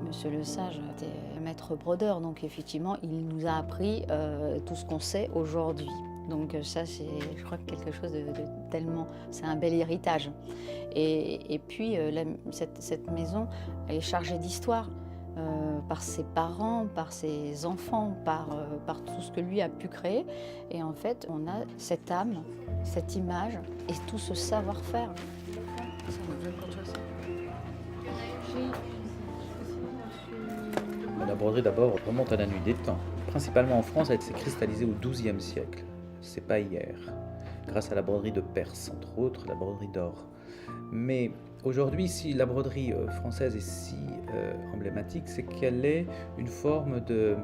Monsieur Le Sage était maître brodeur, donc effectivement, il nous a appris tout ce qu'on sait aujourd'hui. Donc ça, c'est, je crois, quelque chose de tellement... C'est un bel héritage. Et puis, cette maison, elle est chargée d'histoire. Par ses parents, par ses enfants, par tout ce que lui a pu créer. Et en fait, on a cette âme, cette image et tout ce savoir-faire. Ça nous donne contre ça. La broderie d'abord remonte à la nuit des temps. Principalement en France, elle s'est cristallisée au XIIe siècle. C'est pas hier. Grâce à la broderie de Perse, entre autres, la broderie d'or. Mais aujourd'hui, si la broderie française est si emblématique, c'est qu'elle est une forme de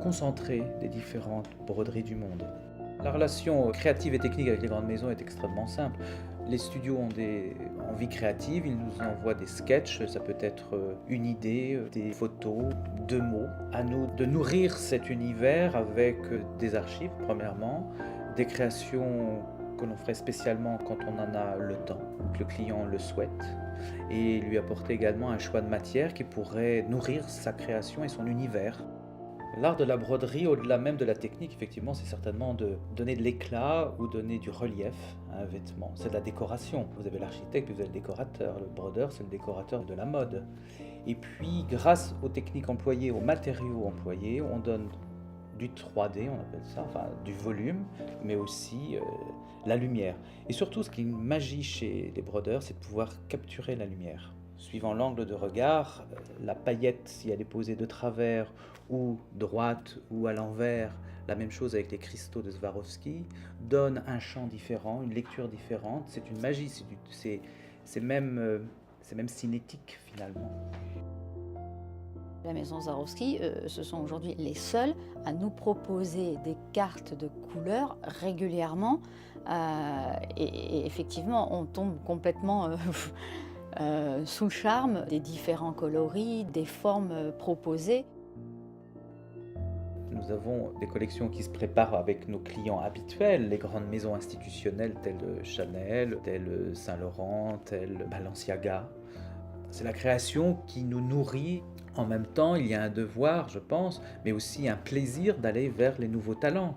concentré des différentes broderies du monde. La relation créative et technique avec les grandes maisons est extrêmement simple. Les studios ont des envies créatives, ils nous envoient des sketchs, ça peut être une idée, des photos, deux mots. À nous de nourrir cet univers avec des archives, premièrement, des créations que l'on ferait spécialement quand on en a le temps, que le client le souhaite, et lui apporter également un choix de matière qui pourrait nourrir sa création et son univers. L'art de la broderie, au-delà même de la technique, effectivement, c'est certainement de donner de l'éclat ou donner du relief à un vêtement. C'est de la décoration. Vous avez l'architecte, puis vous avez le décorateur. Le brodeur, c'est le décorateur de la mode. Et puis, grâce aux techniques employées, aux matériaux employés, on donne du 3D, on appelle ça, enfin du volume, mais aussi la lumière. Et surtout, ce qui est une magie chez les brodeurs, c'est de pouvoir capturer la lumière. Suivant l'angle de regard, la paillette, si elle est posée de travers ou droite ou à l'envers, la même chose avec les cristaux de Swarovski, donne un champ différent, une lecture différente. C'est une magie, c'est même cinétique finalement. La maison Swarovski, ce sont aujourd'hui les seuls à nous proposer des cartes de couleurs régulièrement. Et effectivement, on tombe complètement sous le charme des différents coloris, des formes proposées. Nous avons des collections qui se préparent avec nos clients habituels, les grandes maisons institutionnelles telles Chanel, telles Saint-Laurent, telles Balenciaga. C'est la création qui nous nourrit. En même temps, il y a un devoir, je pense, mais aussi un plaisir d'aller vers les nouveaux talents.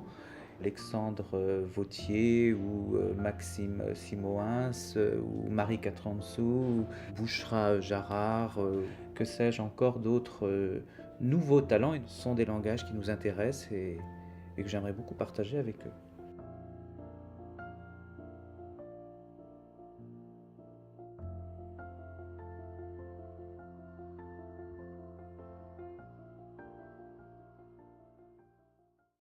Alexandre Vauthier ou Maxime Simoins ou Marie Catransou, ou Bouchra Jarrard, que sais-je encore d'autres nouveaux talents. Ce sont des langages qui nous intéressent et que j'aimerais beaucoup partager avec eux.